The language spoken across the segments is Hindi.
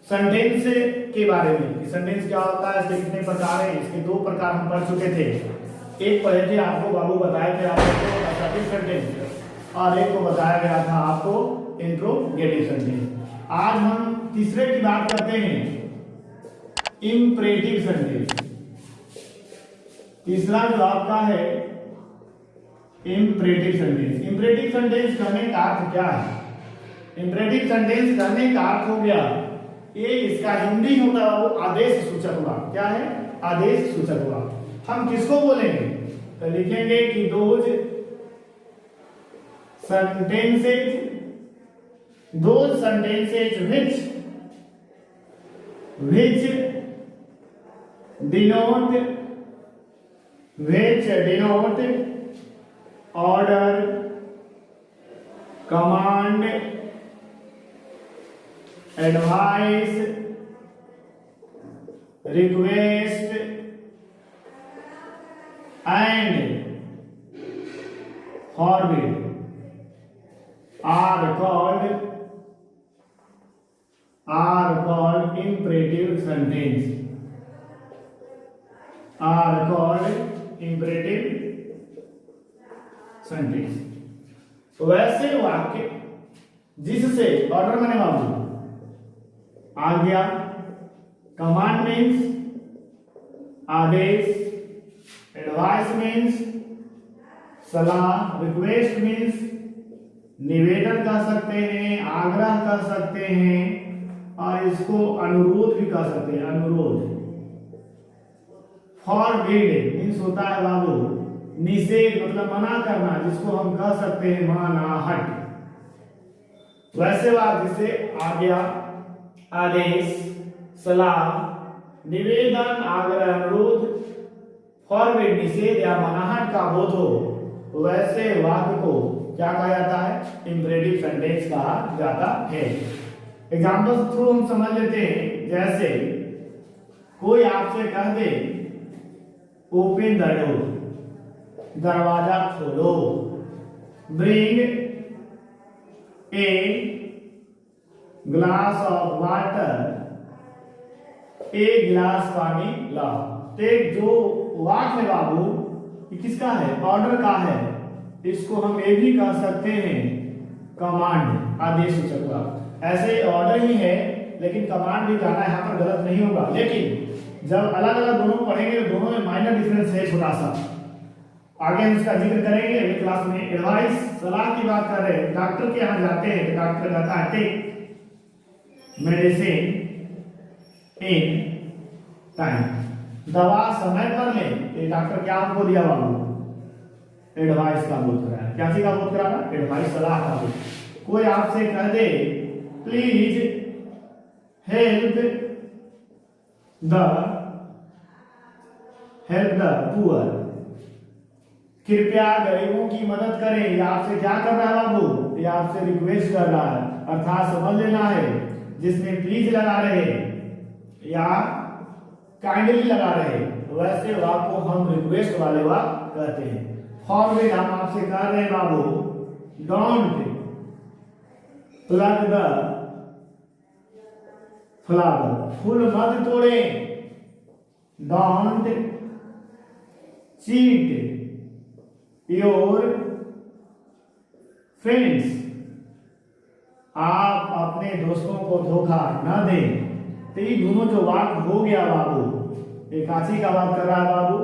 सेंटेंस के बारे में कि सेंटेंस क्या होता है, इसके कितने प्रकार हैं। इसके दो प्रकार हम पढ़ चुके थे। एक पढ़े थे आपको बाबू बताए थे आपको असर्टिव सेंटेंस और एक को बताया गया था आपको इंट्रोगेटिव सेंटेंस। आज हम तीसरे की बात करते हैं, इंपरेटिव सेंटेंस। तीसरा जो आपका है इंपरेटिव सेंटेंस। इंपरेटिव सेंटेंस कहने का अर्थ क्या है? इंपरेटिव सेंटेंस कहने का अर्थ हो गया, ये इसका हिंदी होता है वो आदेश सूचक हुआ। क्या है? आदेश सूचक हुआ। हम किसको बोलेंगे? तो लिखेंगे कि those sentences which denote order, command, advice, request and forbid are called imperative sentence. Are called imperative sentence. तो वैसे वाक्य जिससे ऑर्डर माने बाबू आज्ञा, कमांड मीन्स आदेश, एडवाइस मीन्स सलाह, रिक्वेस्ट मीन्स निवेदन कर सकते हैं, आग्रह कर सकते हैं और इसको अनुरोध भी कर सकते हैं। अनुरोध। फॉरबिड मीन्स होता है बाबू निषेध, मतलब मना करना, जिसको हम कह सकते हैं माना, हट। वैसे वाक्य जिसे आज्ञा, आदेश, सलाह, निवेदन, आग्रह, अनुरोध, फॉरबिड निषेध या मनाहट का बोध हो, वैसे वाक्य को क्या कहा जाता है? इंपरेटिव सेंटेंस कहा जाता है। एग्जांपल थ्रू हम समझ लेते हैं। जैसे कोई आपसे कह दे ओपन द डोर, दरवाजा खोलो, bring a glass of water, एक गिलास पानी लाओ। तो जो वाक्य है बाबू ये किसका है? ऑर्डर का है। इसको हम ये भी कह सकते हैं कमांड, आदेश सूचक वाक्य। ऐसे ऑर्डर ही है लेकिन कमांड भी कहना यहाँ पर गलत नहीं होगा। लेकिन जब अलग अलग दोनों पढ़ेंगे तो दोनों में माइनर डिफरेंस है छोटा सा। आगे हम इसका जिक्र करेंगे अगली क्लास में। एडवाइस, सलाह की बात कर रहे हैं। डॉक्टर के यहाँ जाते हैं तो डॉक्टर कहता है टेक मेडिसिन इन टाइम, दवा समय पर ले। ये डॉक्टर क्या हमको दिया बाबू? एडवाइस का बोध कराया। क्या सी का बोध कराना? एडवाइस, सलाह का बोध। कोई आपसे कह दे प्लीज हेल्प द पुअर, कृपया गरीबों की मदद करें। ये आपसे क्या कर रहा है बाबू? ये आपसे रिक्वेस्ट कर रहा है। अर्थात समझ लेना है जिसमें प्लीज लगा रहे या काइंडली लगा रहे, वैसे वाक्य को हम रिक्वेस्ट वाले वाक्य कहते हैं। फॉरबिड हम आपसे कह रहे हैं बाबू डोंट प्लग द फ्लावर, फूल मत तोड़े। डोंट चीट योर फ्रेंड्स, आप अपने दोस्तों को धोखा न दें। तो ये दोनों जो वाक्य हो गया बाबू, एक काची का बात कर रहा है बाबू,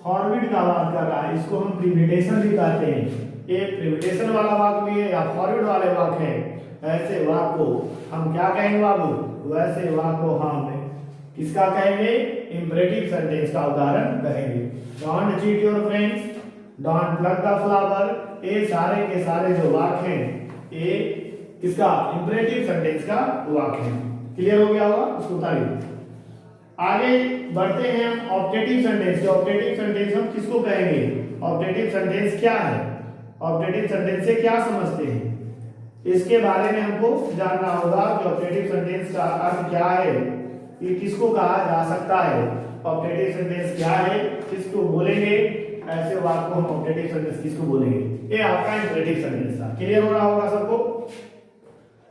फॉरवर्ड का बात कर रहा है। इसको हम प्रीमेडिटेशन भी कहते हैं। एक प्रीमेडिटेशन वाला वाक्य भी है या फॉरवर्ड वाले वाक्य है। ऐसे वाक्य को हम क्या कहेंगे बाबू? वैसे वाक्य को हम किसका कहेंगे? इंपरेटिव सेंटेंस का उदाहरण कहेंगे। Don't cheat your friends, don't plug the flower, ये सारे के सारे जो वाक्य हैं ये किसका? इंपरेटिव सेंटेंस का वाक्य है। क्लियर हो गया होगा? उसको उतारिए। आगे बढ़ते हैं हम ऑब्जेक्टिव सेंटेंस। ऑब्जेक्टिव सेंटेंस हम किसको कहेंगे? ऑब्जेक्टिव सेंटेंस क्या है? ऑब्जेक्टिव सेंटेंस से क्या समझते हैं, इसके बारे में हमको जानना होगा कि ऑब्जेक्टिव सेंटेंस का अर्थ क्या है, ये किसको कहा जा सकता है, ऑब्जेक्टिव सेंटेंस क्या है, किसको बोलेंगे। ऐसे वाक्य को हम ऑब्जेक्टिव सेंटेंस किसको बोलेंगे? ये आपका इंपरेटिव सेंटेंस था। क्लियर हो रहा होगा सबको?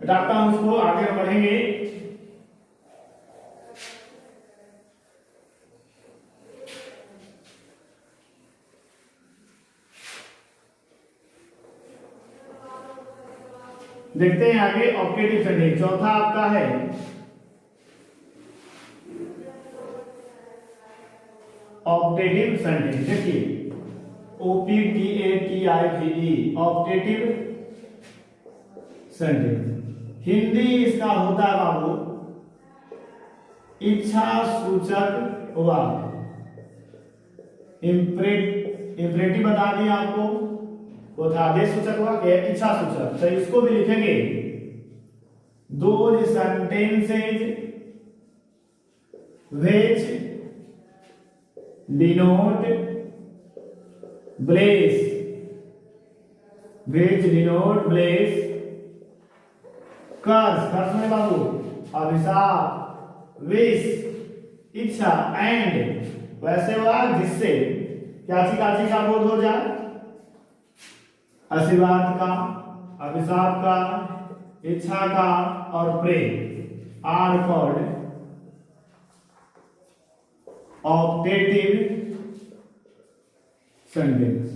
बेटा हम उसको आगे बढ़ेंगे। देखते हैं आगे ऑप्टेटिव सेंटेंस। चौथा आपका है ऑप्टेटिव सेंटेंस। देखिए OPTATIVE ऑप्टेटिव सेंटेंस। हिंदी इसका होता है बाबू इच्छा सूचक वाक्य। इंपरेटिव बता दिया आपको, वो था आदेश सूचक वाक्य, इच्छा सूचक। तो इसको भी लिखेंगे those sentences which denote bless, which denote bless curse में बाबू अभिशाप, विश इच्छा, एंड वैसे वाक्य जिससे काची का बोध हो जाए, आशीर्वाद का, अभिशाप का, इच्छा का और प्रेम are called optative sentence,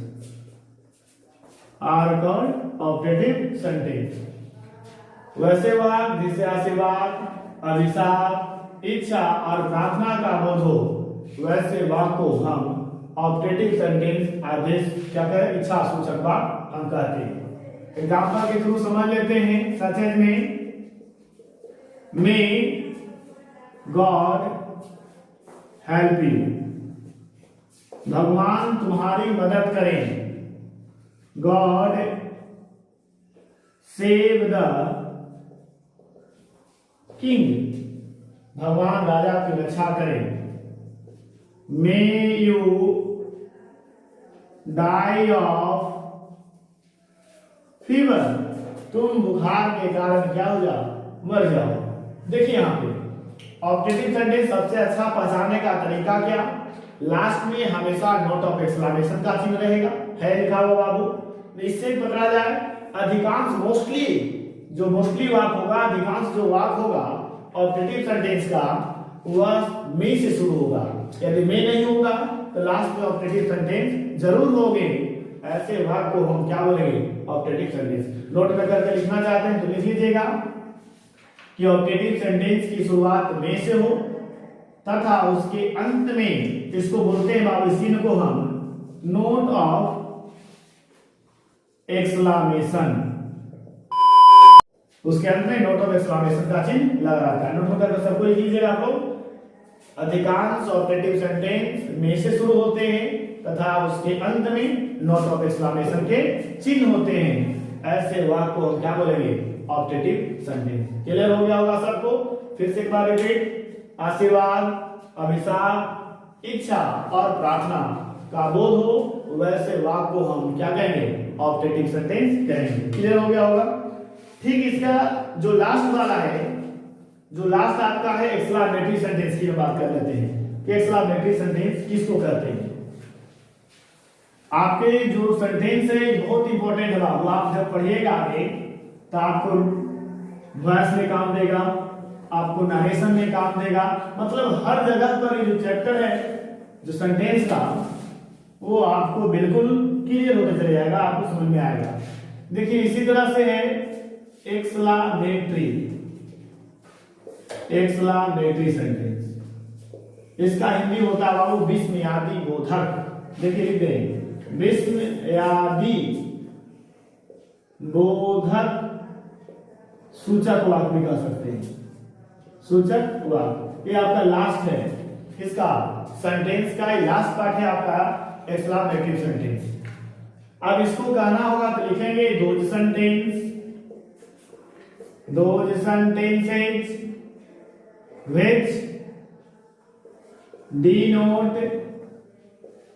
are called optative sentence. वैसे वाक्य जिससे आशीर्वाद, अभिशाप, इच्छा और प्रार्थना का बोध हो, वैसे वाक्य को हम ऑप्टेटिव सेंटेंस आदेश क्या कहें, इच्छा सूचक वाक्य हम कहते हैं। एग्जाम्पल के थ्रू समझ लेते हैं। सच में मे गॉड हेल्प यू, भगवान तुम्हारी मदद करें। गॉड सेव द किंग, भगवान राजा की रक्षा करें। May you die of fever, तुम बुखार के कारण क्या हो जाओ, मर जाओ। देखिए यहां पे ऑप्टेटिव सेंटेंस सबसे अच्छा पहचानने का तरीका क्या, लास्ट में हमेशा नोट ऑफ एक्सक्लेमेशन का चिन्ह रहेगा, है लिखा हुआ बाबू। इससे पता जाए अधिकांश मोस्टली वाक्य होगा, अधिकांश जो वाक्य होगा ऑप्टेटिव सेंटेंस का वह मे से शुरू होगा। यदि मे नहीं होगा तो लास्ट में ऑप्टेटिव सेंटेंस जरूर होंगे। ऐसे वाक्य को हम क्या बोलेंगे, ऑप्टेटिव सेंटेंस। नोट में करके लिखना चाहते हैं तो लिख लीजिएगा कि ऑप्टेटिव सेंटेंस की शुरुआत मे से हो तथा उसके अंत में इसको बोलते हैं बाबू, इस चिन्ह को हम नोट ऑफ एक्सक्लेमेशन, उसके अंत में नोट ऑफ एक्सक्लेमेशन का चिन्ह लगा रहता है। नोट करके सबको लिख लीजिएगा आप लोग। अधिकांश ऑप्टेटिव सेंटेंस में से शुरू होते हैं तथा उसके अंत में नोट ऑफ एक्सक्लेमेशन के चिन्ह होते हैं। ऐसे वाक्य को हम क्या बोलेंगे, ऑप्टेटिव सेंटेंस। क्लियर हो गया होगा सबको। फिर से एक बार रिपीट, आशीर्वाद, अभिशाप, इच्छा और प्रार्थना का बोध हो, वैसे वाक्य को हम क्या कहेंगे, ऑप्टेटिव सेंटेंस कहेंगे। क्लियर हो गया होगा। ठीक इसका जो लास्ट वाला है, जो लास्ट आपका है एक्सक्लेमेटरी सेंटेंस की बात कर लेते हैं कि एक्सक्लेमेटरी सेंटेंस किसको कहते हैं। आपके जो सेंटेंस है बहुत इंपॉर्टेंट है बाबू, आप जब पढ़िएगा आगे तो आपको वॉइस में काम देगा, आपको नरेशन में काम देगा, मतलब हर जगह पर ये जो चैप्टर है जो सेंटेंस का, वो आपको बिल्कुल क्लियर होकर चले जाएगा, आपको समझ में आएगा। देखिए इसी तरह से है एक्सक्लेमेटरी सेंटेंस, इसका हिंदी होता है बाबू विस्मयादि बोधक। देखिए लिख दें, विस्मयादि बोधक सूचक वाक्य भी कह सकते हैं, सूचक वाक्य। ये आपका लास्ट है इसका सेंटेंस का, लास्ट पार्ट है आपका एक्सक्लेमेटरी सेंटेंस। अब इसको कहना होगा तो लिखेंगे those sentences which denote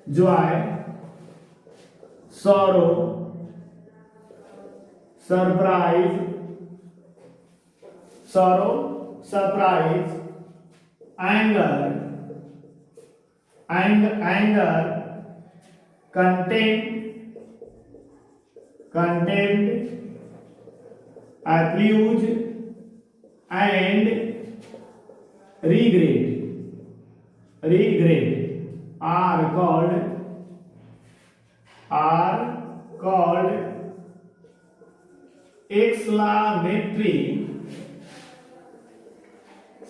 joy, sorrow, surprise, anger, contempt, abuse and regret are called exclamatory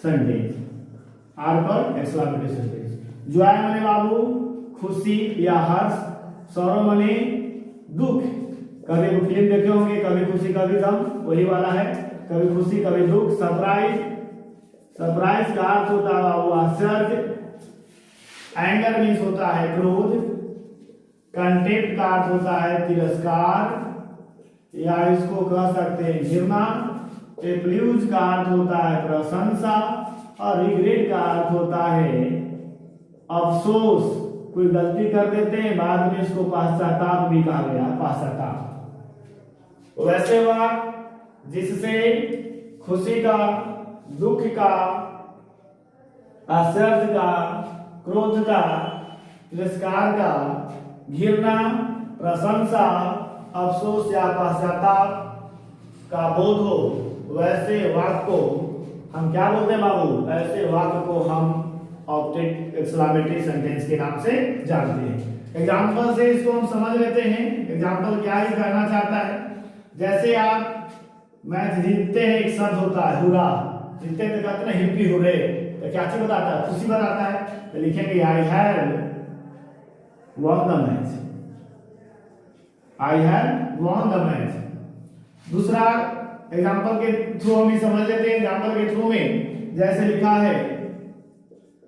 sentence. आर पर एक्सक्लामेटरी सेंटेंस। जॉय माने बाबू खुशी या हर्ष, सौरव माने दुख। कभी वो फिल्म देखे होंगे, कभी खुशी कभी गम, वही वाला है, कभी खुशी कभी दुख। सरप्राइज, सरप्राइज का अर्थ होता है बाबू आश्चर्य। एंगर मीन्स होता है क्रोध। कंटेम्प्ट का अर्थ होता है तिरस्कार या इसको कह सकते हैं घृणा। एप्लूज का अर्थ होता है प्रशंसा और रिग्रेट का अर्थ होता है अफसोस। कोई गलती कर देते हैं, बाद में इसको पश्चाताप भी कहा गया, पश्चाताप। वैसे वाक्य जिससे खुशी का, दुख का, आश्चर्य का, क्रोध का, तिरस्कार का, घृणा, प्रशंसा, अफसोस या पश्चाताप का बोध हो, वैसे वाक्य को हम क्या बोलते हैं बाबू? ऐसे वाक्य को हम ऑब्जेक्ट एक्सक्लामेटरी सेंटेंस के नाम से जानते हैं। एग्जांपल से इसको हम समझ लेते हैं। एग्जांपल क्या ही कहना चाहता है, जैसे आप मैच जीतते हैं, एक शब्द होता है हुरा। जीतते हैं तो कहते हैं हिप्पी हुरे, तो क्या चीज बताता है? खुशी बताता है। तो लिखेंगे I have won the match, I have won the match। दूसरा एग्जांपल के थ्रू हम समझ लेते हैं। एग्जांपल के थ्रू में जैसे लिखा है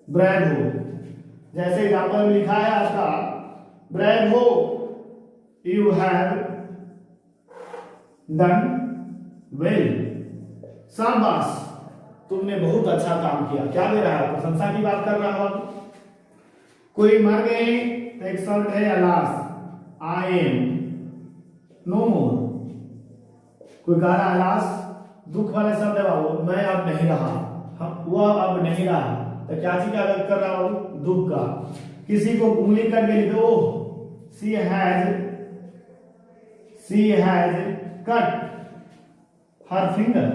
ब्रैव हो, जैसे एग्जांपल में लिखा है आपका ब्रैव हो, यू हैव डन वेल। शाबाश, तुमने बहुत अच्छा काम किया। क्या दे रहा है? प्रशंसा की बात कर रहा हो। कोई मर गए तो एक शब्द है अलास, आई एम नो मोर। कोई कह रहा अलास, दुख वाले शब्द है बाबू, मैं अब नहीं रहा, वह अब नहीं रहा। तो क्या चीज का कर रहा हूं? दुख का। किसी को उंगली करके लिख दो, she has cut her finger.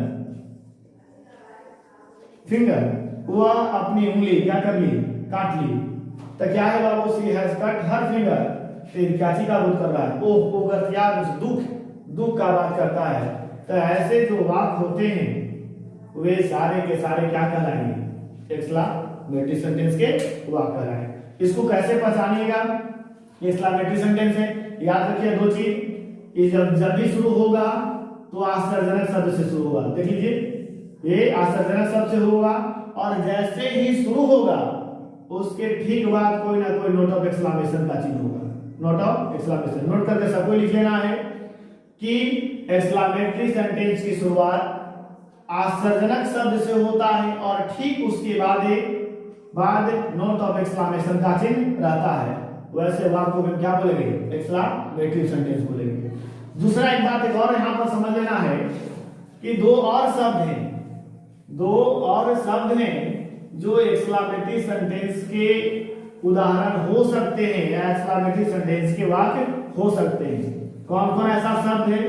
वह अपनी उंगली क्या कर ली? काट ली। तो क्या है बाबू? She has cut her finger. तो क्या चीज का बोध कर रहा है? ओह दुख का बात करता है। तो ऐसे जो वाक्य होते हैं वे सारे के सारे क्या कहलाएंगे? एक्सक्लामेटरी सेंटेंस के वाक्य कहलाएंगे। इसको कैसे पहचानिएगा? एक्सक्लामेटरी सेंटेंस है, याद रखिए दो चीज। ये जब भी शुरू होगा तो आश्चर्यजनक शब्द से शुरू होगा। देख लीजिए, ये आश्चर्यजनक शब्द से होगा और जैसे ही शुरू होगा उसके ठीक बाद कोई ना कोई नोट ऑफ एक्सक्लामेशन का चिन्ह होगा। नोट ऑफ एक्सक्लामेशन नोट करके सबको लिख लेना है कि एक्सक्लामेटरी सेंटेंस की शुरुआत आश्चर्यजनक शब्द से होता है और ठीक उसके बाद नोट ऑफ एक्सक्लामेशन का चिन्ह रहता है। वैसे वाक्य को हम क्या बोलेंगे? एक्सक्लामेटरी सेंटेंस बोलेंगे। दूसरा एक बात एक और यहाँ पर समझ लेना है कि दो और शब्द हैं जो एक्सक्लामेटरी सेंटेंस के उदाहरण हो सकते हैं या एक्सक्लामेटरी सेंटेंस के वाक्य हो सकते हैं। कौन कौन ऐसा शब्द है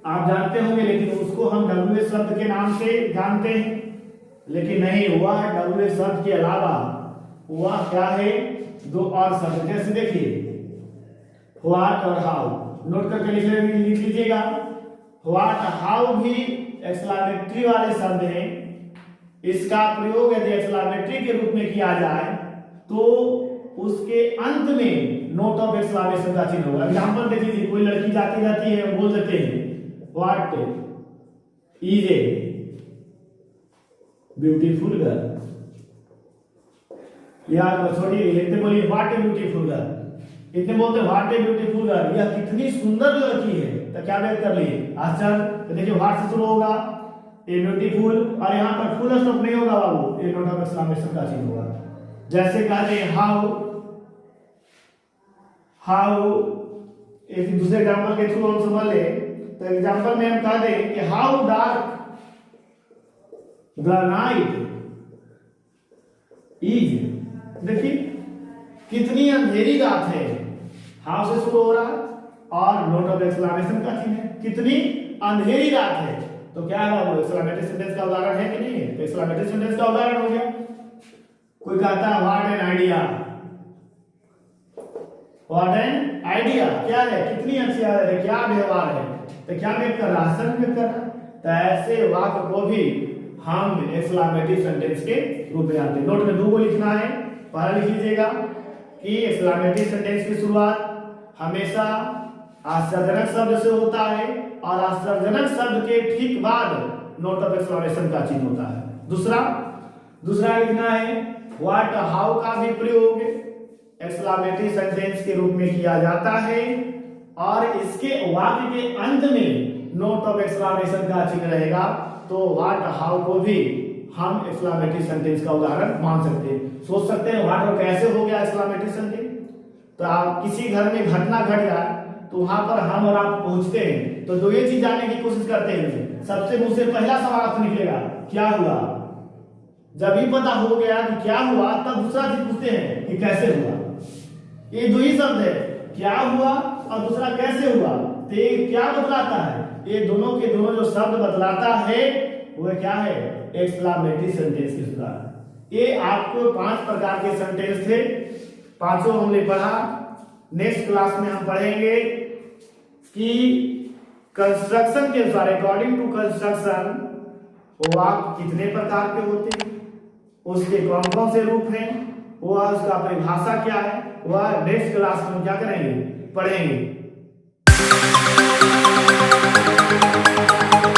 आप जानते होंगे, लेकिन उसको हम डब्ल्यूएच शब्द के नाम से जानते हैं। लेकिन नहीं, वह डब्ल्यूएच शब्द के अलावा वह क्या है? दो और शब्द। जैसे देखिए व्हाट और हाउ, नोट करके लिख लीजिएगा। व्हाट हाउ भी एक्सक्लामेटरी वाले शब्द हैं। इसका प्रयोग यदि एक्सक्लामेटरी के रूप में किया जाए तो उसके अंत में नोट ऑफ एक्सक्लामेशन का चिन्ह होगा। एग्जांपल देख लीजिए, कोई लड़की जाती जाती है, बोल देते हैं what is a beautiful girl, या छोड़िए इतने बोलिए व्हाट ए ब्यूटीफुल गर्ल। इतने बोलते व्हाट ए ब्यूटीफुल गर्ल, यह कितनी सुंदर लड़की है। तो क्या वेट कर लिए? आश्चर्य। तो देखिए व्हाट से शुरू होगा ए ब्यूटीफुल और यहाँ पर फुल स्टॉप नहीं होगा बाबू, ए नोट ऑफ एक्सक्लामेशन का चिन्ह होगा। जैसे कहते हैं हाउ, एक दूसरे एग्जांपल के थ्रू हम समझ ले। तो एग्जांपल में हम कह दें कि how dark the night is. देखिए कितनी अंधेरी रात है। हाउ से शुरू हो रहा और नोट ऑफ एक्सक्लामेशन का चिन्ह है। कितनी अंधेरी रात है। तो क्या है बाबू? एक्सक्लामेटरी सेंटेंस का उदाहरण है कि नहीं है? तो एक्सक्लामेटरी सेंटेंस का उदाहरण हो गया। कोई कहता है what an idea, what an idea क्या है? कितनी अच्छी है, क्या व्यवहार है। तो क्या व्यक्त कर रहा है, सत्य व्यक्त कर रहा है। तो ऐसे वाक्य को भी हम एक्सक्लेमेटरी सेंटेंस के रूप में आते हैं। नोट में 2 को लिखना है। पहला लिख लीजिएगा कि एक्सक्लेमेटरी सेंटेंस की शुरुआत हमेशा आश्चर्यजनक शब्द से होता है और आश्चर्यजनक शब्द के ठीक बाद नोट ऑफ एक्सक्लेमेशन का चिन्ह होता है। दूसरा लिखना है व्हाट हाउ का भी प्रयोग एक्सक्लेमेटरी सेंटेंस के रूप में किया जाता है और इसके वाक्य के अंत में नोट ऑफ एक्सक्लेमेशन का चिन्ह रहेगा। तो व्हाट हाउ को भी हम एक्सक्लेमेटरी सेंटेंस का उदाहरण मान सकते हैं। सोच सकते हैं व्हाट और कैसे हो गया एक्सक्लेमेटरी सेंटेंस। तो आप किसी घर में घटना घट जाए तो वहां पर हम और आप पहुंचते हैं तो 2 चीज जानने की कोशिश करते हैं। सबसे मुंह से पहला सवाल आपसे निकलेगा क्या हुआ। जब ही पता हो गया कि क्या हुआ तब दूसरा चीज पूछते हैं कि कैसे हुआ। ये 2 ही शब्द है, क्या हुआ और दूसरा कैसे हुआ। तो ये क्या बतलाता है, ये दोनों के दोनों जो शब्द बतलाता है वो क्या है, एक्सक्लेमेटरी सेंटेंस के सुधार। ये आपको 5 प्रकार के सेंटेंस थे, 5 हमने पढ़ा। नेक्स्ट क्लास में हम पढ़ेंगे कि कंस्ट्रक्शन के अनुसार अकॉर्डिंग टू कंस्ट्रक्शन वाक्य कितने प्रकार के होते हैं, उसके कौन कौन से रूप हैं, वह उसका परिभाषा क्या है, वह नेक्स्ट क्लास में क्या करेंगे, पढ़ेंगे।